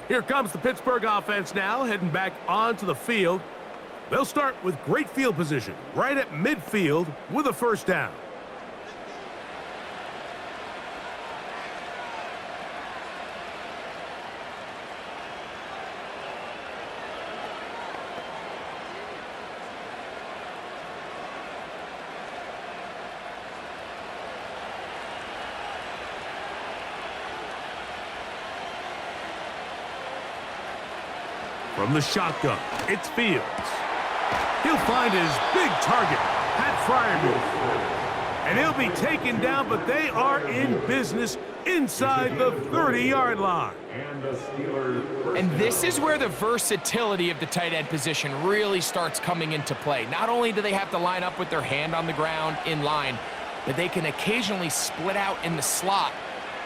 Here comes the Pittsburgh offense now, heading back onto the field. They'll start with great field position, right at midfield with a first down. From the shotgun, it's Fields. He'll find his big target, Pat Fryermuth. And he'll be taken down, but they are in business inside the 30-yard line. And this is where the versatility of the tight end position really starts coming into play. Not only do they have to line up with their hand on the ground in line, but they can occasionally split out in the slot.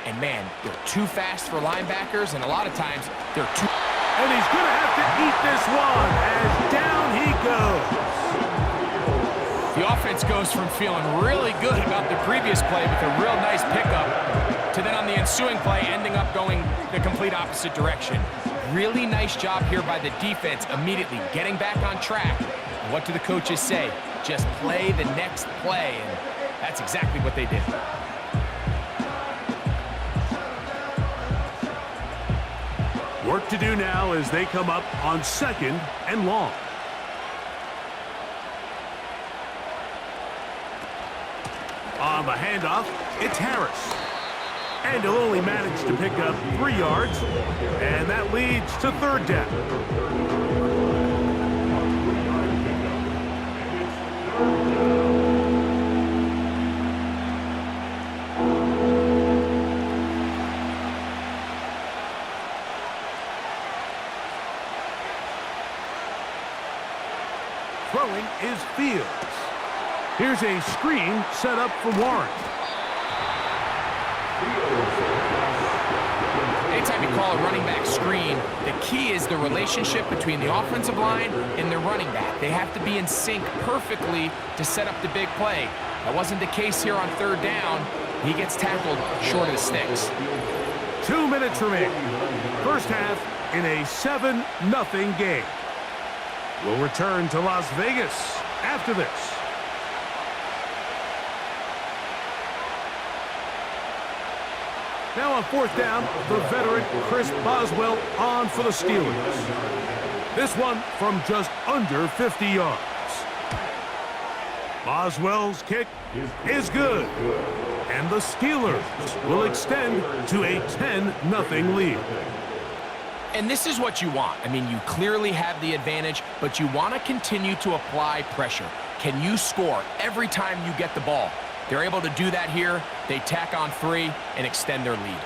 And man, they're too fast for linebackers, and a lot of times they're too... And he's going to have to eat this one as down he goes. The offense goes from feeling really good about the previous play with a real nice pickup to then on the ensuing play ending up going the complete opposite direction. Really nice job here by the defense immediately getting back on track. And what do the coaches say? Just play the next play, and that's exactly what they did. Work to do now as they come up on 2nd and long. On the handoff, it's Harris. And he'll only manage to pick up 3 yards, and that leads to 3rd down. Throwing is Fields. Here's a screen set up for Warren. Anytime you call a running back screen, the key is the relationship between the offensive line and the running back. They have to be in sync perfectly to set up the big play. That wasn't the case here on 3rd down. He gets tackled short of the sticks. 2 minutes remaining. First half in a 7-0 game. We'll return to Las Vegas after this. Now on 4th down, the veteran Chris Boswell on for the Steelers. This one from just under 50 yards. Boswell's kick is good. And the Steelers will extend to a 10-0 lead. And this is what you want. I mean, you clearly have the advantage, but you want to continue to apply pressure. Can you score every time you get the ball? They're able to do that here. They tack on 3 and extend their lead.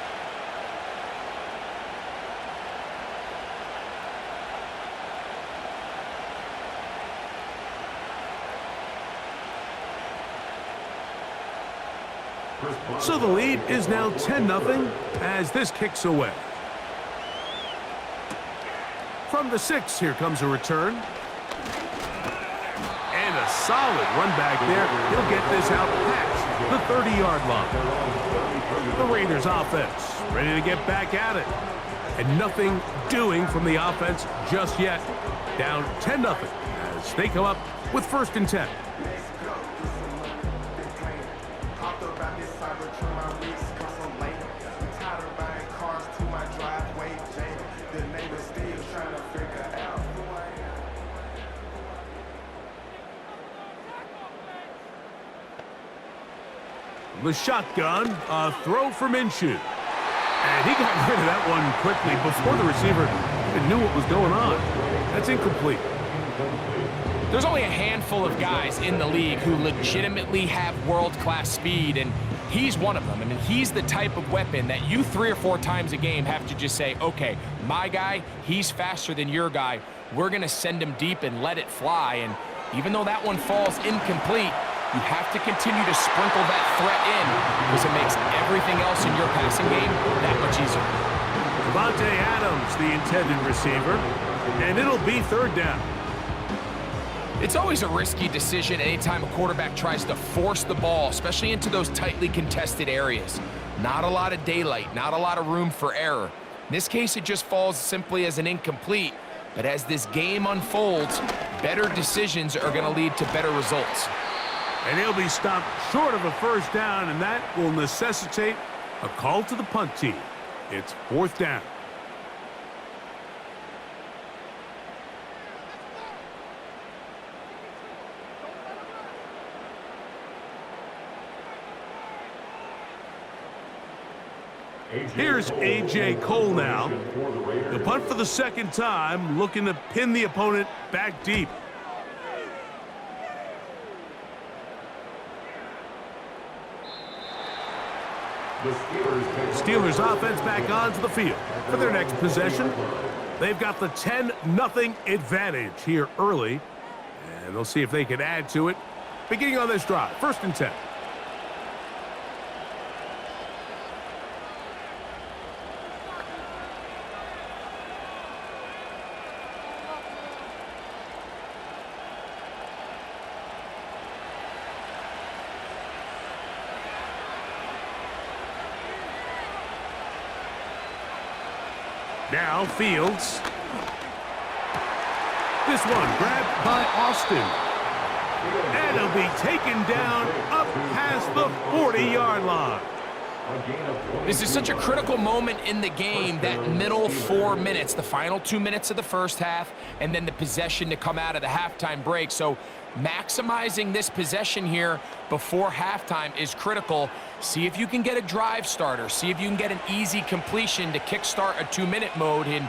So the lead is now 10-0 as this kicks away. From the 6, here comes a return. And a solid run back there. He'll get this out past the 30-yard line. The Raiders offense ready to get back at it. And nothing doing from the offense just yet. Down 10-0 as they come up with 1st and 10. The shotgun, a throw for Minshew. And he got rid of that one quickly before the receiver even knew what was going on. That's incomplete. There's only a handful of guys in the league who legitimately have world-class speed, and he's one of them. I mean, he's the type of weapon that you 3 or 4 times a game have to just say, okay, my guy, he's faster than your guy. We're going to send him deep and let it fly. And even though that one falls incomplete, you have to continue to sprinkle that threat in because it makes everything else in your passing game that much easier. Devontae Adams, the intended receiver, and it'll be 3rd down. It's always a risky decision anytime a quarterback tries to force the ball, especially into those tightly contested areas. Not a lot of daylight, not a lot of room for error. In this case, it just falls simply as an incomplete. But as this game unfolds, better decisions are going to lead to better results. And he'll be stopped short of a first down, and that will necessitate a call to the punt team. It's 4th down. Here's A.J. Cole now. The punt for the second time, looking to pin the opponent back deep. Steelers offense back onto the field for their next possession. They've got the 10-0 advantage here early, and they'll see if they can add to it. Beginning on this drive, 1st and 10. Now Fields. This one grabbed by Austin. And he'll be taken down up past the 40-yard line. This is such a critical moment in the game, that middle 4 minutes, the final 2 minutes of the first half, and then the possession to come out of the halftime break. So maximizing this possession here before halftime is critical. See if you can get a drive starter. See if you can get an easy completion to kickstart a 2-minute mode, and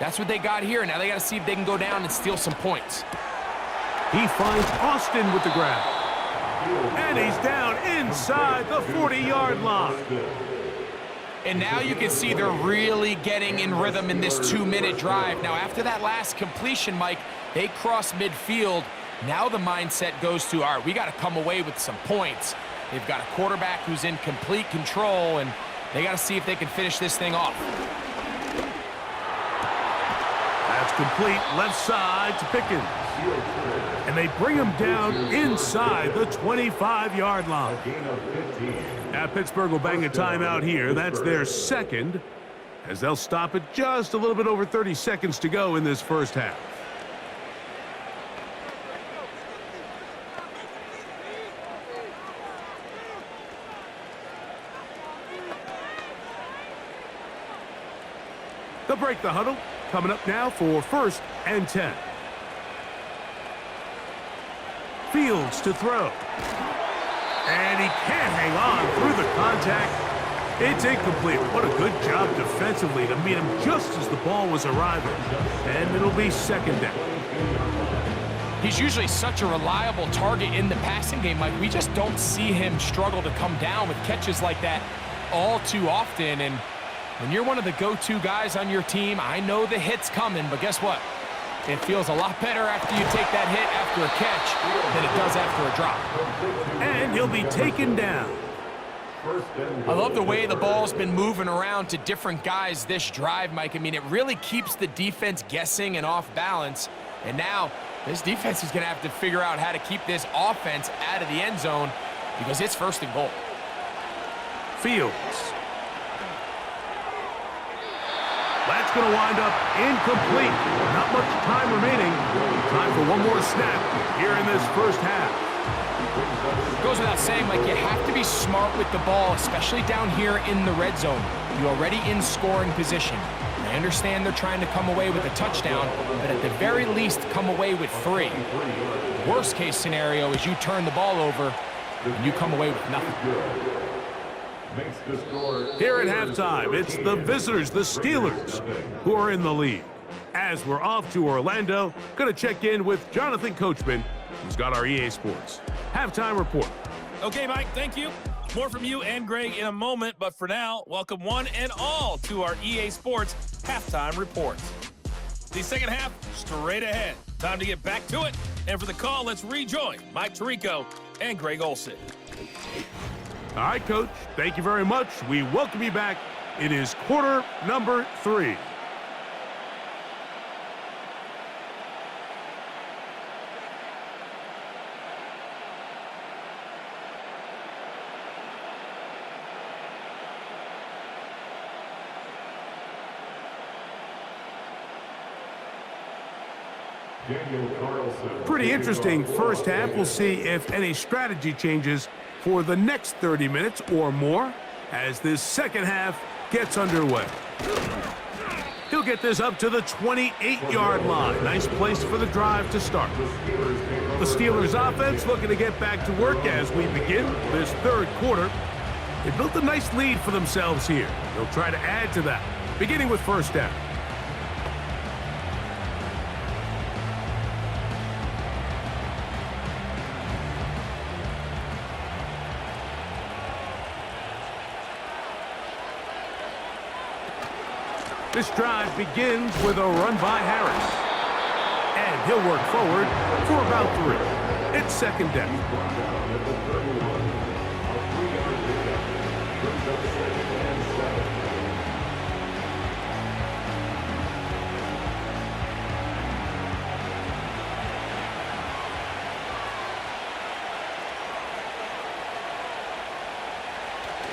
that's what they got here. Now they got to see if they can go down and steal some points. He finds Austin with the grab. And he's down inside the 40-yard line. And now you can see they're really getting in rhythm in this 2-minute drive. Now after that last completion, Mike, they cross midfield. Now the mindset goes to, all right, we got to come away with some points. They've got a quarterback who's in complete control, and they got to see if they can finish this thing off. That's complete left side to Pickett. And they bring him down inside the 25-yard line. Now Pittsburgh will bang a timeout here. That's their second, as they'll stop it just a little bit over 30 seconds to go in this first half. They'll break the huddle. Coming up now for 1st and 10. Fields to throw. And he can't hang on through the contact. It's incomplete. What a good job defensively to meet him just as the ball was arriving. And it'll be 2nd down. He's usually such a reliable target in the passing game. Like, we just don't see him struggle to come down with catches like that all too often. And when you're one of the go-to guys on your team, I know the hit's coming, but guess what? It feels a lot better after you take that hit after a catch than it does after a drop. And he'll be taken down. I love the way the ball's been moving around to different guys this drive, Mike. I mean, it really keeps the defense guessing and off balance. And now this defense is going to have to figure out how to keep this offense out of the end zone because it's 1st and goal. Fields. That's going to wind up incomplete. Not much time remaining. Time for one more snap here in this first half. It goes without saying, like, you have to be smart with the ball, especially down here in the red zone. You're already in scoring position. I understand they're trying to come away with a touchdown, but at the very least, come away with 3. Worst case scenario is you turn the ball over and you come away with nothing. Here at halftime, it's the visitors, the Steelers, who are in the lead. As we're off to Orlando, going to check in with Jonathan Coachman, who's got our EA Sports halftime report. Okay, Mike, thank you. More from you and Greg in a moment, but for now, welcome one and all to our EA Sports halftime report. The second half, straight ahead. Time to get back to it. And for the call, let's rejoin Mike Tirico and Greg Olson. All right, Coach, thank you very much. We welcome you back. It is quarter number 3. Pretty interesting first half. We'll see if any strategy changes for the next 30 minutes or more as this second half gets underway. He'll get this up to the 28-yard line. Nice place for the drive to start. The Steelers offense looking to get back to work as we begin this third quarter. They built a nice lead for themselves here. They'll try to add to that, beginning with first down. This drive begins with a run by Harris. And he'll work forward for about 3. It's second down.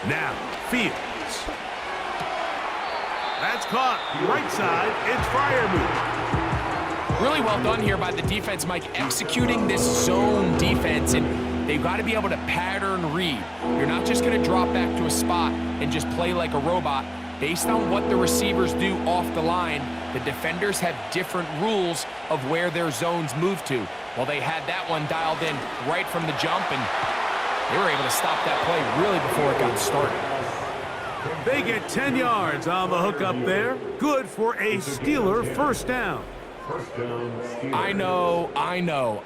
Now, Fields. That's caught. Right side, it's Freiermuth. Really well done here by the defense, Mike, executing this zone defense, and they've got to be able to pattern read. You're not just going to drop back to a spot and just play like a robot. Based on what the receivers do off the line, the defenders have different rules of where their zones move to. Well, they had that one dialed in right from the jump, and they were able to stop that play really before it got started. They get 10 yards on the hook up there. Good for a Steeler first down. I know,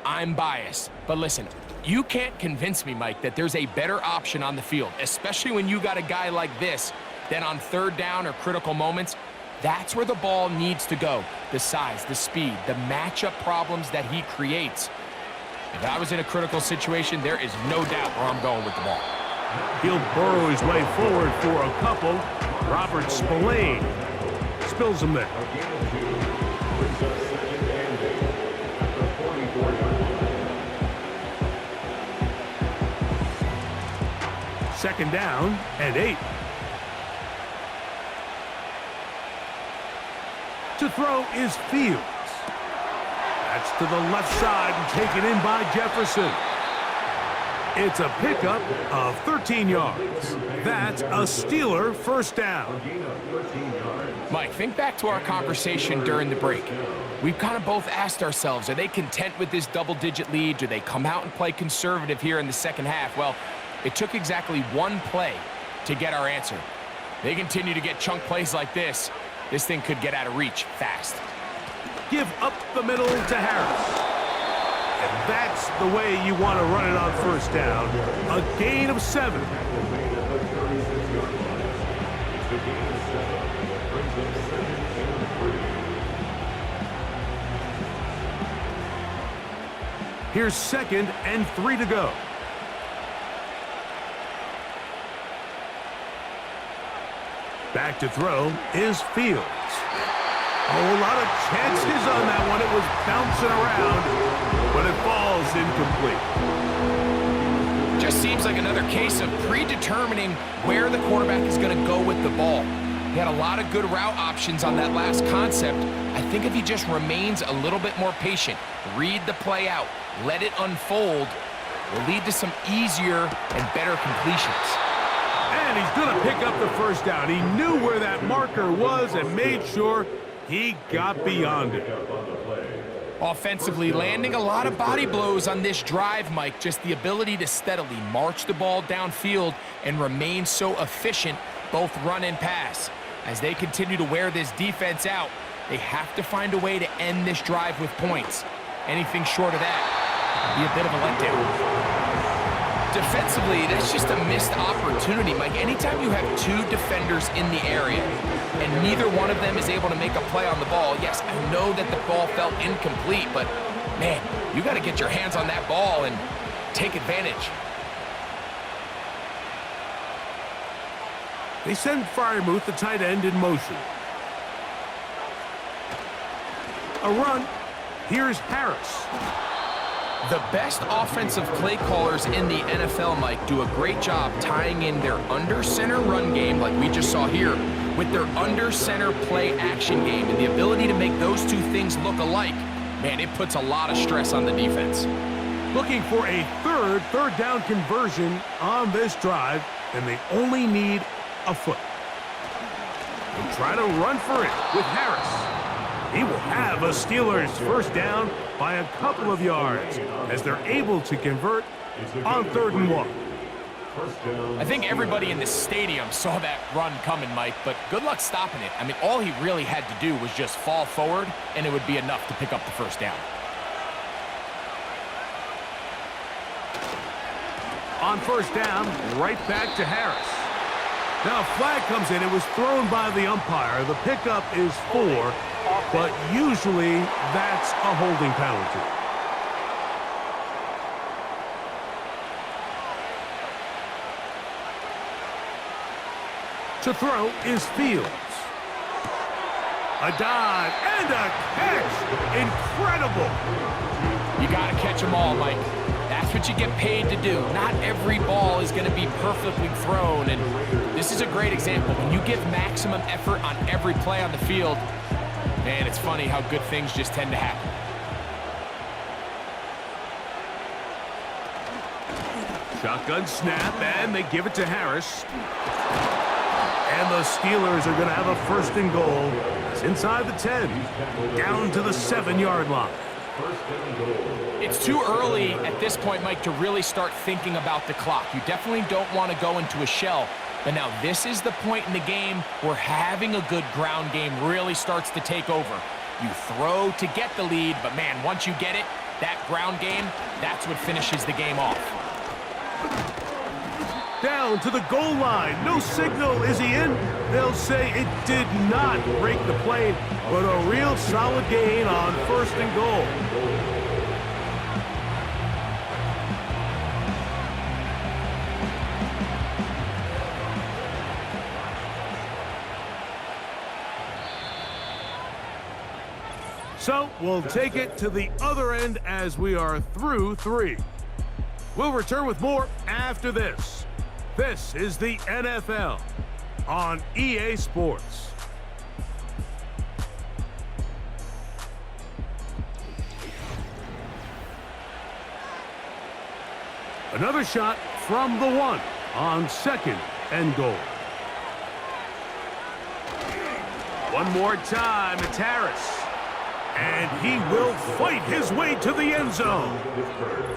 I'm biased. But listen, you can't convince me, Mike, that there's a better option on the field, especially when you got a guy like this, than on third down or critical moments. That's where the ball needs to go. The size, the speed, the matchup problems that he creates. If I was in a critical situation, there is no doubt where I'm going with the ball. He'll burrow his way forward for a couple. Robert Spillane spills him there. Second down and 8. To throw is Fields. That's to the left side and taken in by Jefferson. It's a pickup of 13 yards. That's a Steeler first down. Mike, think back to our conversation during the break. We've kind of both asked ourselves, are they content with this double-digit lead? Do they come out and play conservative here in the second half? Well, it took exactly one play to get our answer. They continue to get chunk plays like this. This thing could get out of reach fast. Give up the middle to Harris. And that's the way you want to run it on first down. A gain of 7. Here's 2nd and 3 to go. Back to throw is Fields. Oh, a lot of chances on that one. It was bouncing around, but it falls incomplete. Just seems like another case of predetermining where the quarterback is going to go with the ball. He had a lot of good route options on that last concept. I think if he just remains a little bit more patient, read the play out, let it unfold, will lead to some easier and better completions. And he's going to pick up the first down. He knew where that marker was and made sure he got beyond it. Offensively, landing a lot of body blows on this drive, Mike. Just the ability to steadily march the ball downfield and remain so efficient, both run and pass. As they continue to wear this defense out, they have to find a way to end this drive with points. Anything short of that would be a bit of a letdown. Defensively, that's just a missed opportunity, Mike. Anytime you have 2 defenders in the area and neither one of them is able to make a play on the ball, yes, I know that the ball felt incomplete, but, man, you got to get your hands on that ball and take advantage. They send Freiermuth, the tight end, in motion. A run. Here's Harris. The best offensive play callers in the NFL, Mike, do a great job tying in their under-center run game, like we just saw here, with their under-center play action game. And the ability to make those two things look alike man, it puts a lot of stress on the defense. Looking for a third down conversion on this drive, and they only need a foot. They try to run for it with Harris. He will have a Steelers first down by a couple of yards as they're able to convert on 3rd and 1. I think everybody in the stadium saw that run coming, Mike, but good luck stopping it. I mean, all he really had to do was just fall forward, and it would be enough to pick up the first down. On 1st down, right back to Harris. Now a flag comes in. It was thrown by the umpire. The pickup is 4, but usually that's a holding penalty. To throw is Fields. A dive and a catch. Incredible. You got to catch them all, Mike. That's what you get paid to do. Not every ball is going to be perfectly thrown, and this is a great example. When you give maximum effort on every play on the field, man, it's funny how good things just tend to happen. Shotgun snap, and they give it to Harris. And the Steelers are going to have a 1st and goal. It's inside the 10, down to the 7-yard line. It's too early at this point, Mike, to really start thinking about the clock. You definitely don't want to go into a shell. But now this is the point in the game where having a good ground game really starts to take over. You throw to get the lead, but man, once you get it, that ground game, that's what finishes the game off. Down to the goal line. No signal. Is he in? They'll say it did not break the plane, but a real solid gain on 1st and goal. So we'll take it to the other end as we are through 3. We'll return with more after this. This is the NFL on EA Sports. Another shot from the 1 on 2nd and goal. One more time, it's Harris. And he will fight his way to the end zone.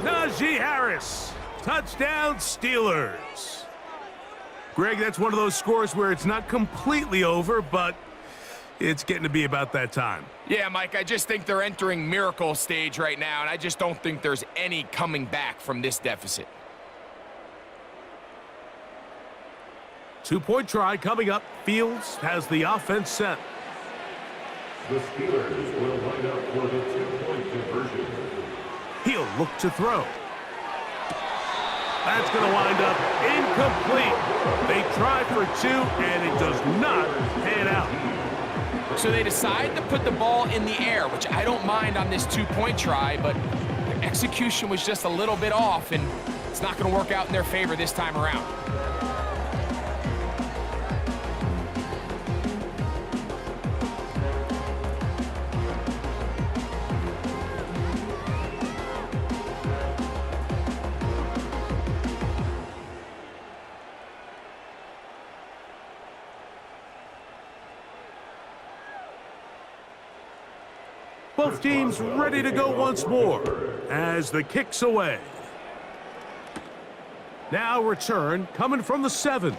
Najee Harris, touchdown Steelers. Greg, that's one of those scores where it's not completely over, but it's getting to be about that time. Yeah, Mike, I just think they're entering miracle stage right now, and I just don't think there's any coming back from this deficit. 2-point try coming up. Fields has the offense set. The Steelers will line up for the 2-point conversion. He'll look to throw. That's going to wind up incomplete. They try for 2, and it does not pan out. So they decide to put the ball in the air, which I don't mind on this 2-point try, but their execution was just a little bit off, and it's not going to work out in their favor this time around. Both teams ready to go once more as the kick's away. Now return coming from the 7.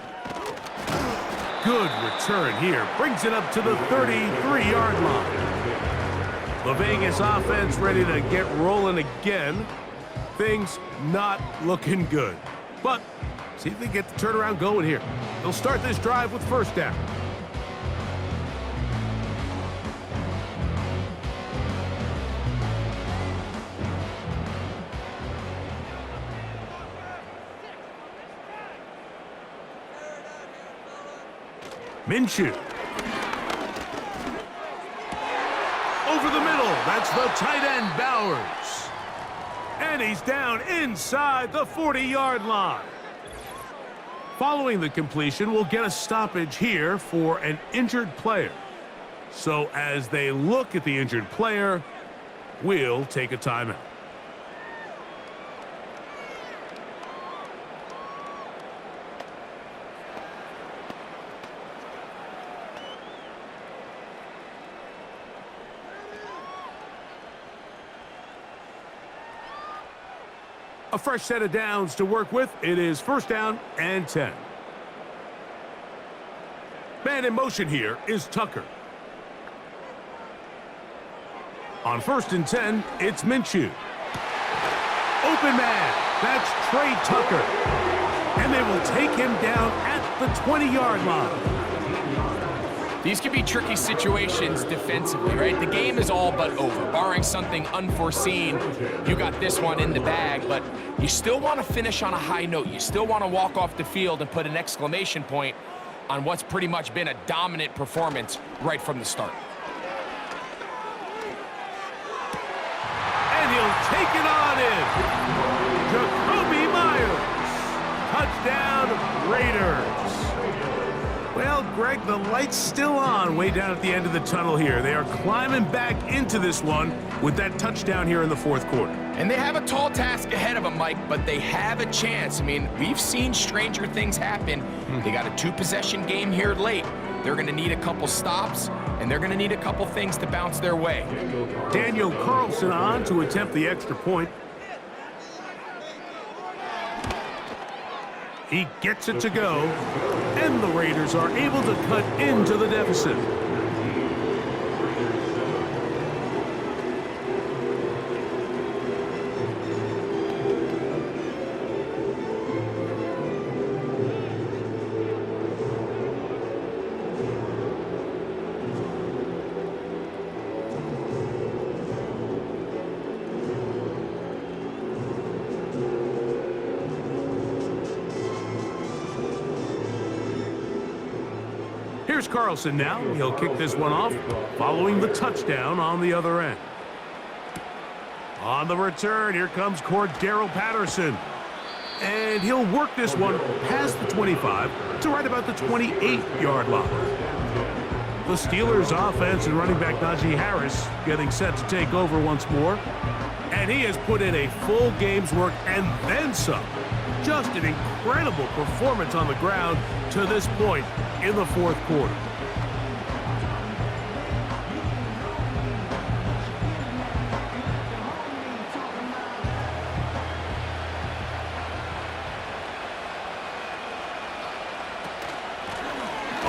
Good return here. Brings it up to the 33-yard line. The Vegas offense ready to get rolling again. Things not looking good. But see if they get the turnaround going here. They'll start this drive with 1st down. Minshew. Over the middle. That's the tight end, Bowers. And he's down inside the 40-yard line. Following the completion, we'll get a stoppage here for an injured player. So as they look at the injured player, will take a timeout. A fresh set of downs to work with. It is 1st down and 10. Man in motion here is Tucker. On 1st and 10, it's Minshew. Open man. That's Trey Tucker. And they will take him down at the 20-yard line. These can be tricky situations defensively, right? The game is all but over. Barring something unforeseen, you got this one in the bag, but you still want to finish on a high note. You still want to walk off the field and put an exclamation point on what's pretty much been a dominant performance right from the start. And he'll take it on in. Jacoby Myers. Touchdown, Raiders. Well, Greg, the light's still on way down at the end of the tunnel here. They are climbing back into this one with that touchdown here in the 4th quarter. And they have a tall task ahead of them, Mike, but they have a chance. I mean, we've seen stranger things happen. They got a 2-possession game here late. They're going to need a couple stops, and they're going to need a couple things to bounce their way. Daniel Carlson on to attempt the extra point. He gets it to go, and the Raiders are able to cut into the deficit. Here's Carlson now. He'll kick this one off, following the touchdown on the other end. On the return, here comes Cordero Patterson. And he'll work this one past the 25 to right about the 28-yard line. The Steelers' offense and running back Najee Harris getting set to take over once more. And he has put in a full game's work and then some. Just an incredible performance on the ground to this point in the 4th quarter.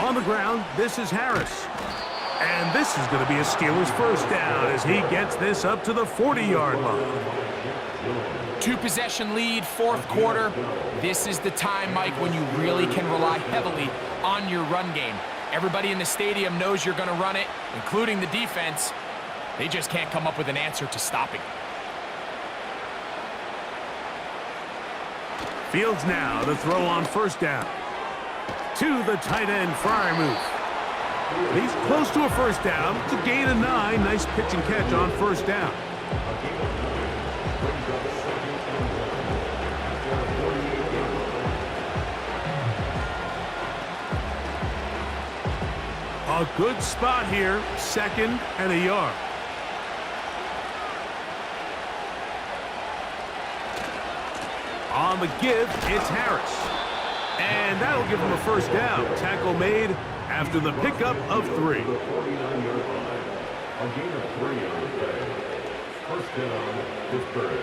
On the ground, this is Harris. And this is going to be a Steelers 1st down as he gets this up to the 40-yard line. 2-possession lead, 4th quarter. This is the time, Mike, when you really can rely heavily on your run game. Everybody in the stadium knows you're going to run it, including the defense. They just can't come up with an answer to stopping it. Fields now to throw on 1st down. To the tight end, Freiermuth. He's close to a 1st down. It's a gain of 9. Nice pitch and catch on 1st down. A good spot here, 2nd and a yard. On the give, it's Harris. And that'll give him a 1st down. Tackle made after the pickup of 3. A gain of 3 on the play. 1st down, Pittsburgh.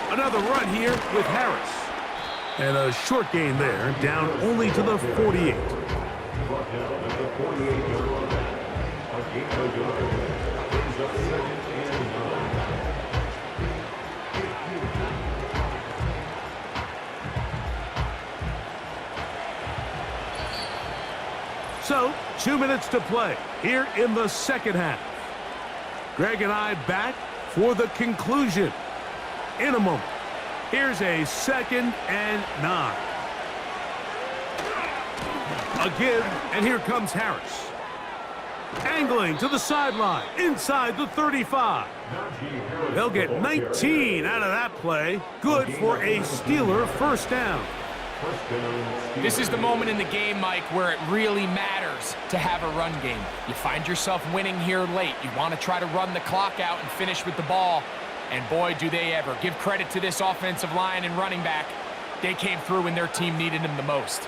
Another run here with Harris. And a short gain there, down only to the 48. Brought down at the 48-yard line. A gain of a yard. Brings up 2nd and 9. So, 2 minutes to play here in the 2nd half. Greg and I back for the conclusion in a moment. Here's a 2nd and 9. A give, and here comes Harris. Angling to the sideline, inside the 35. They'll get 19 out of that play. Good for a Steeler first down. This is the moment in the game, Mike, where it really matters to have a run game. You find yourself winning here late. You want to try to run the clock out and finish with the ball. And boy, do they ever. Give credit to this offensive line and running back. They came through when their team needed them the most.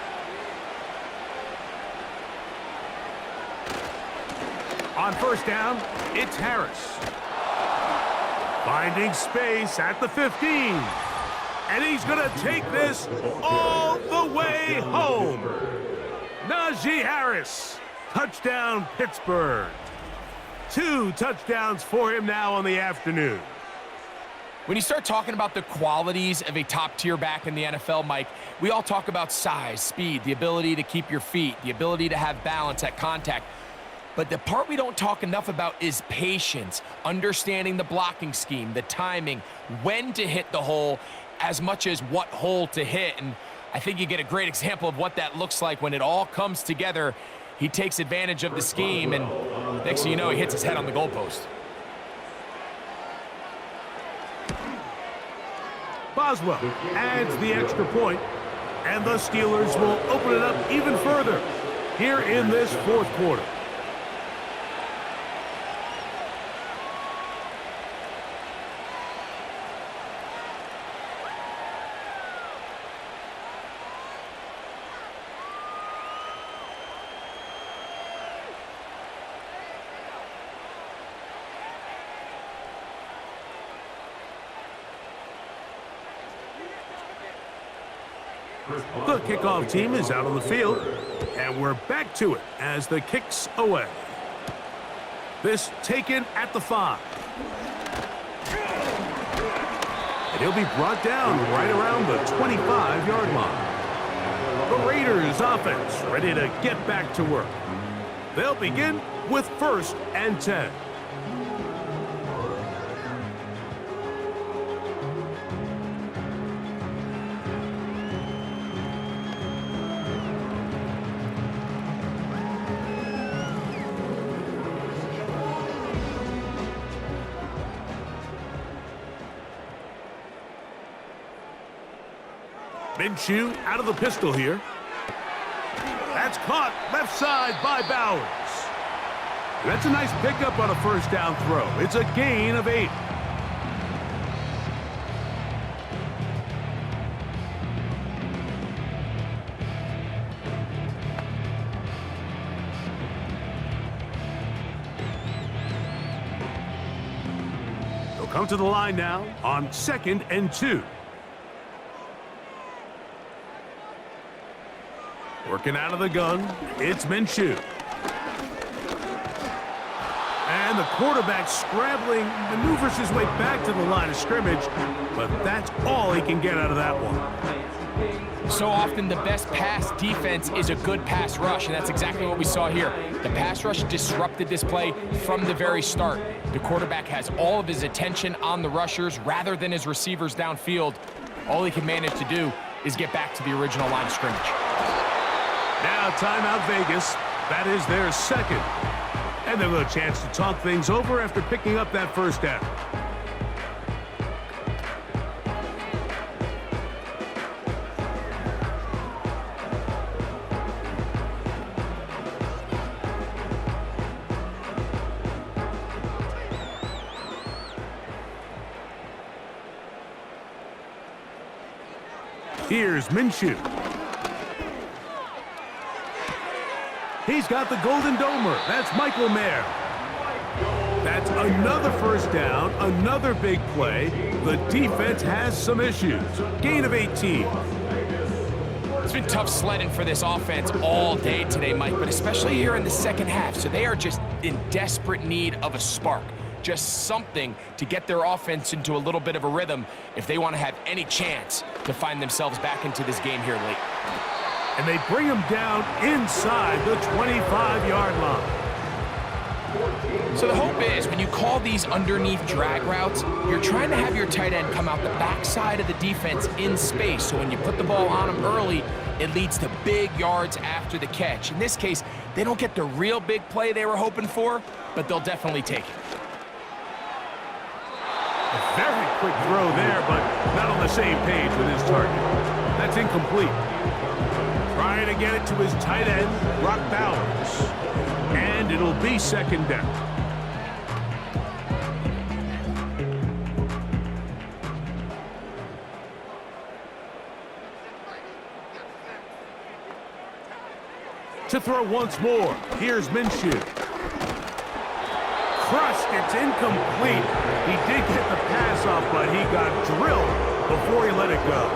On first down, it's Harris. Finding space at the 15. And he's going to take this all the way home. Najee Harris. Touchdown, Pittsburgh. 2 touchdowns for him now on the afternoon. When you start talking about the qualities of a top-tier back in the NFL, Mike, we all talk about size, speed, the ability to keep your feet, the ability to have balance at contact. But the part we don't talk enough about is patience, understanding the blocking scheme, the timing, when to hit the hole, as much as what hole to hit. And I think you get a great example of what that looks like when it all comes together. He takes advantage of the scheme, and next thing you know, he hits his head on the goalpost. Boswell adds the extra point, and the Steelers will open it up even further here in this fourth quarter. The kickoff team is out on the field, and we're back to it as the kick's away. This taken at the 5. And he'll be brought down right around the 25-yard line. The Raiders offense ready to get back to work. They'll begin with 1st and 10. Minshew out of the pistol here. That's caught left side by Bowers. That's a nice pickup on a first down throw. It's a gain of 8. They'll come to the line now on 2nd and 2. Working out of the gun, it's Minshew. And the quarterback scrambling, maneuvers his way back to the line of scrimmage, but that's all he can get out of that one. So often the best pass defense is a good pass rush, and that's exactly what we saw here. The pass rush disrupted this play from the very start. The quarterback has all of his attention on the rushers rather than his receivers downfield. All he can manage to do is get back to the original line of scrimmage. Now timeout Vegas. That is their 2nd. And they'll have a chance to talk things over after picking up that first down. Here's Minshew. He's got the Golden Domer. That's Michael Mayer. That's another first down, another big play. The defense has some issues. Gain of 18. It's been tough sledding for this offense all day today, Mike, but especially here in the second half. So they are just in desperate need of a spark. Just something to get their offense into a little bit of a rhythm if they want to have any chance to find themselves back into this game here late. And they bring him down inside the 25-yard line. So the hope is when you call these underneath drag routes, you're trying to have your tight end come out the backside of the defense in space. So when you put the ball on him early, it leads to big yards after the catch. In this case, they don't get the real big play they were hoping for, but they'll definitely take it. A very quick throw there, but not on the same page with his target. That's incomplete. Trying to get it to his tight end, Brock Bowers. And it'll be second down. To throw once more, here's Minshew. Crushed, it's incomplete. He did get the pass off, but he got drilled before he let it go.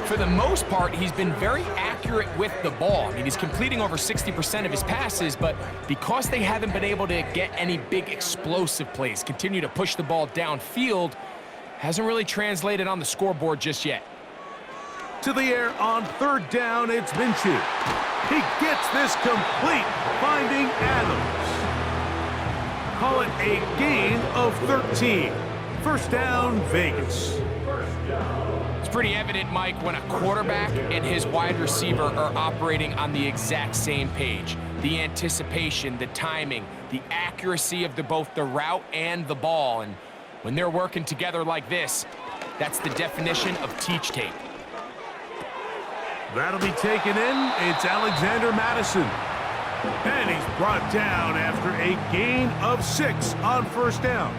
For the most part, he's been very accurate with the ball. I mean, he's completing over 60% of his passes, but because they haven't been able to get any big explosive plays, continue to push the ball downfield, hasn't really translated on the scoreboard just yet. To the air on third down, it's Minshew. He gets this complete, finding Adams. Call it a gain of 13. First down, Vegas. It's pretty evident, Mike, when a quarterback and his wide receiver are operating on the exact same page. The anticipation, the timing, the accuracy of both the route and the ball. And when they're working together like this, that's the definition of teach tape. That'll be taken in. It's Alexander Madison. And he's brought down after a gain of 6 on first down.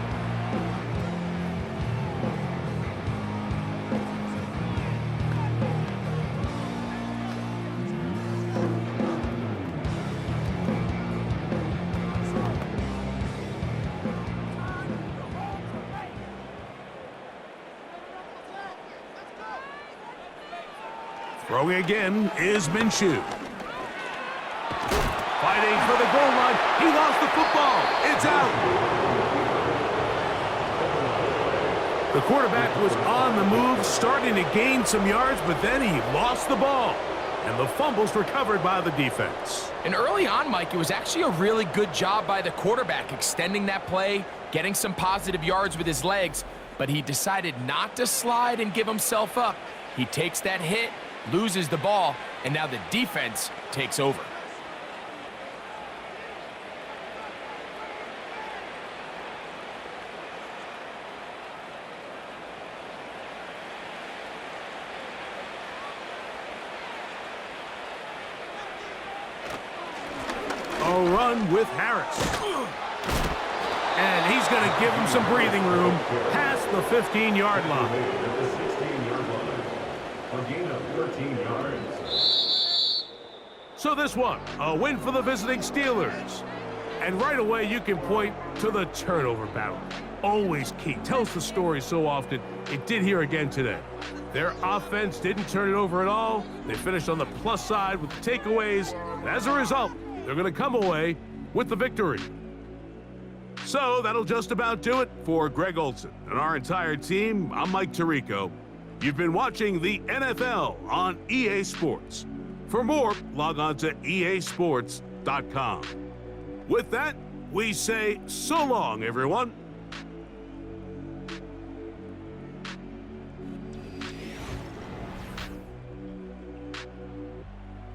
Throwing again is Minshew. Fighting for the goal line. He lost the football. It's out. The quarterback was on the move, starting to gain some yards, but then he lost the ball. And the fumble's recovered by the defense. And early on, Mike, it was actually a really good job by the quarterback, extending that play, getting some positive yards with his legs, but he decided not to slide and give himself up. He takes that hit, loses the ball, and now the defense takes over. A run with Harris. And he's going to give him some breathing room past the 15-yard line. A gain of 13 yards. So this one, a win for the visiting Steelers. And right away, you can point to the turnover battle. Always key. Tells the story so often. It did here again today. Their offense didn't turn it over at all. They finished on the plus side with the takeaways. And as a result, they're going to come away with the victory. So that'll just about do it for Greg Olson and our entire team. I'm Mike Tirico. You've been watching the NFL on EA Sports. For more, log on to easports.com. With that, we say so long, everyone.